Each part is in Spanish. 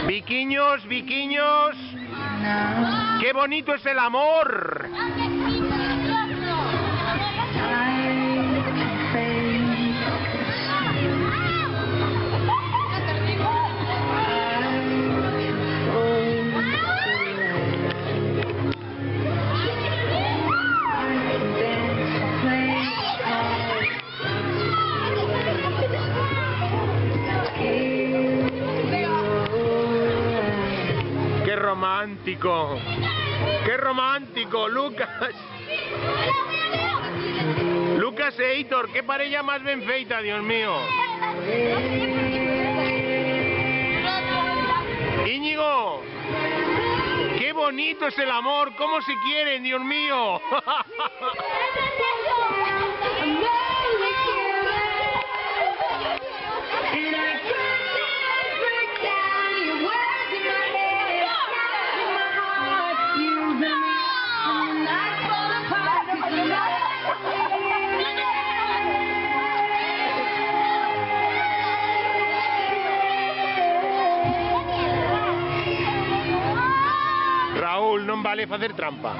Viquiños, viquiños, qué bonito es el amor. Qué romántico, Lucas. Lucas e Hitor, qué parella más ben feita, Dios mío. Íñigo, qué bonito es el amor, cómo se quieren, Dios mío. Raúl, non vale facer trampa.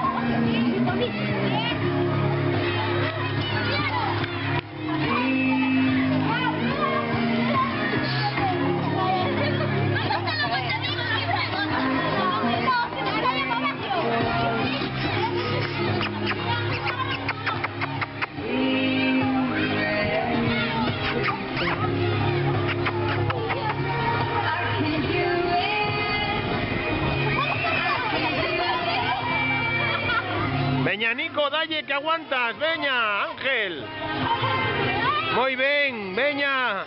Veña, Nico, dalle que aguantas, veña, Ángel. Moi ben, veña.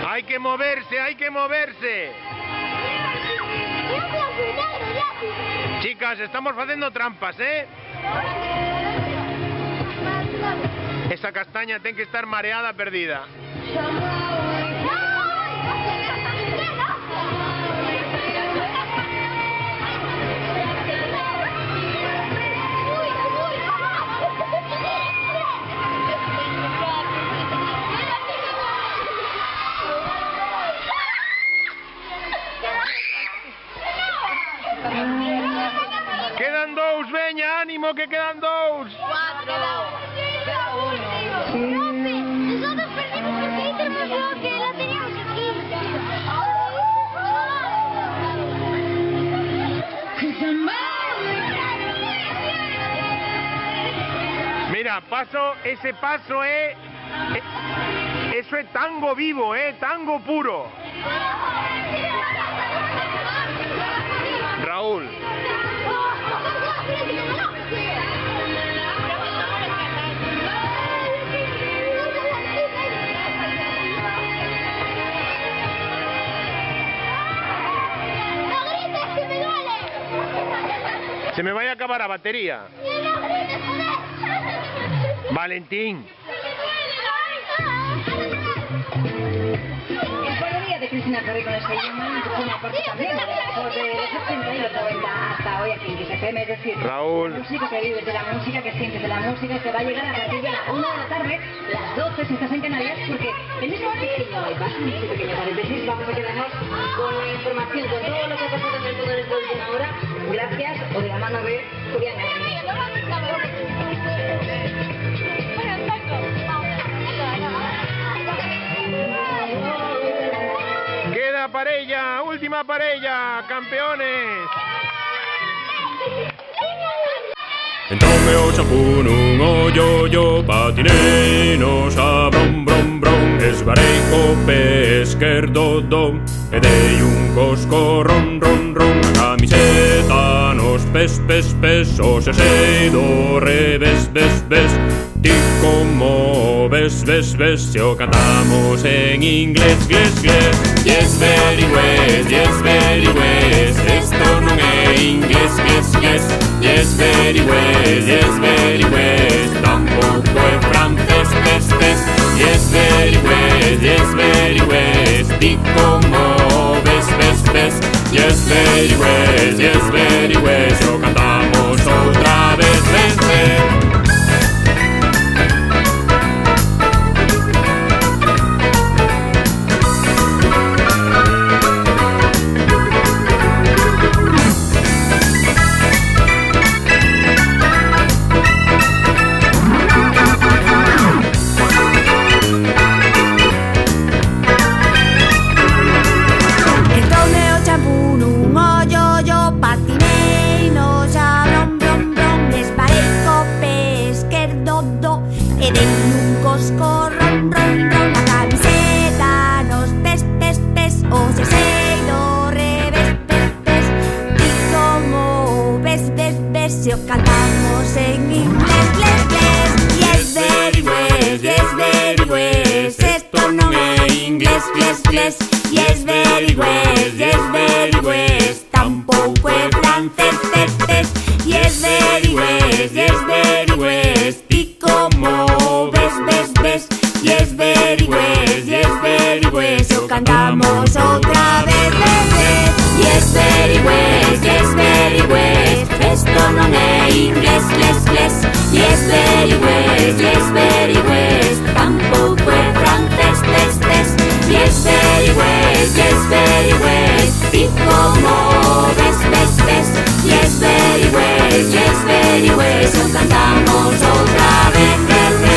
Hay que moverse, hay que moverse. Chicas, estamos facendo trampas, ¿eh? Esa castaña ten que estar mareada, perdida. Quedan dous, veña, ánimo que quedan dous. 4. Nosotros perdimos porque Inter me dijo que la teníamos aquí. Mira, paso, ese paso es... Eso es tango vivo, tango puro. Raúl. Se me vaya a acabar la batería. Valentín. De Cristina Ferri con ese idioma, una parte también de los 80 y los 90 hasta hoy aquí en XFM, es decir, Raúl. La música que vives de la música, que sientes de la música, que va a llegar a partir de la 1 de la tarde, las 12 si estás en Canarias, porque en ese pequeño paréntesis vamos a quedarnos con la información, con todo lo que ha pasado en el mundo en esta última hora, gracias o de la mano de Julián. Queda parella, última parella, campeones. Entróme o xapón un ollo patinenos a brom brom brom esbareico pe esquerdo dom e dei un cosco ron ron ron a camiseta nos pes pes pes o se do re ves ves ves ti como ves ves ves se o cantamos en inglés gles gles yes very west esto non é inglés gles gles yes very west tampoco é francés tes tes yes very west ti como ves ves very west, yes, very west. Lo cantamos otra vez, ves, ves. Cantamos en inglés, les, les. Yes, very west, yes, very west. Esto no es inglés, les, les. Yes, very west, yes, very west. Tampoco es francés, tes, tes. Yes, very west, yes, very west. Y como ves, ves, ves. Yes, very west, yes, very west. Lo cantamos otra vez, ves, ves. Yes, very west, yes, very west. Esto no es inglés, les, les. Yes, very west, yes, very west. Tampoco es francés, tes, tes. Yes, very west, yes, very west. Y como ves, ves, ves. Yes, very west, yes, very west. Lo cantamos otra vez, ves, ves.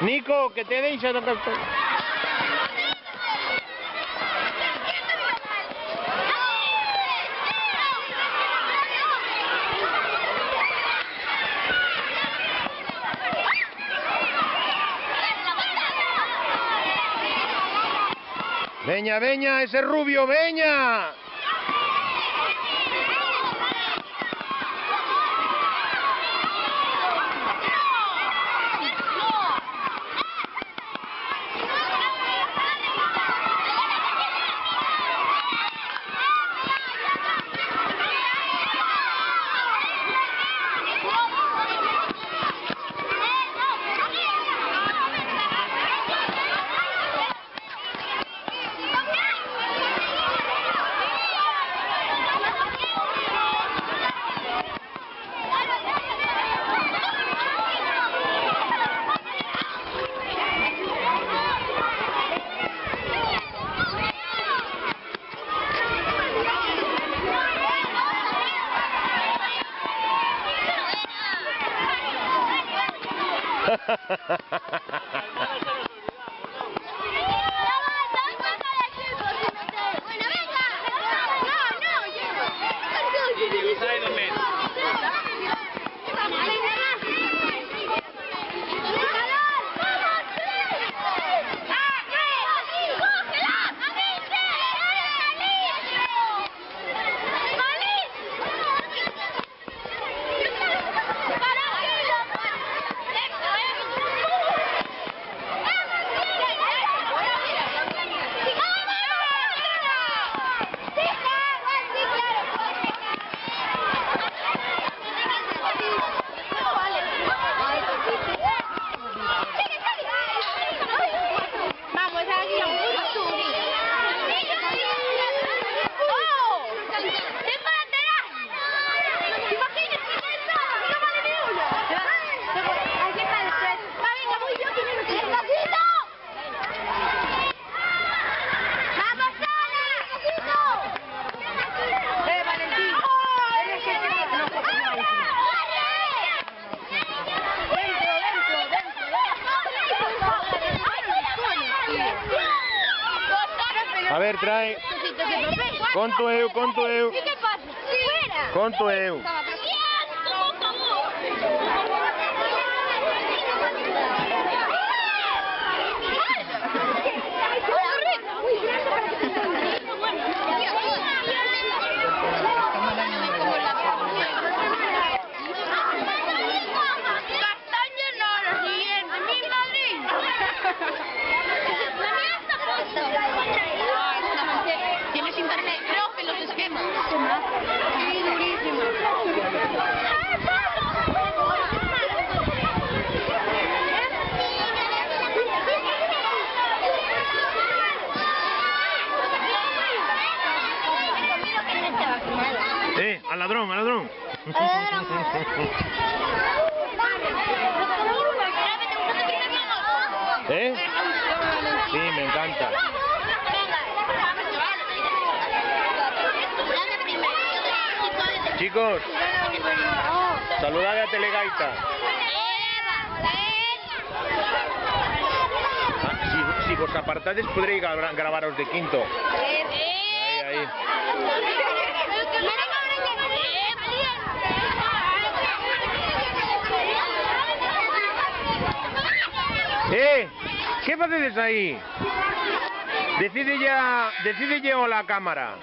Nico, que te deixa do castelo. Veña, veña, ese rubio, veña. A ver, trae. Conto eu, conto eu. ¿Qué pasa? ¡Fuera! Conto eu. Castaña no, lo siguiente, mi madrina. ¿Tienes internet? Rompe los esquemas. Sí, durísimo. Al ladrón, al ladrón. ¿Eh? Sí, me encanta. Chicos, saludad a Telegaita. Si vos apartades podréis grabaros de quinto. Ahí. ¿Qué facedes aí? Decide ya o la cámara.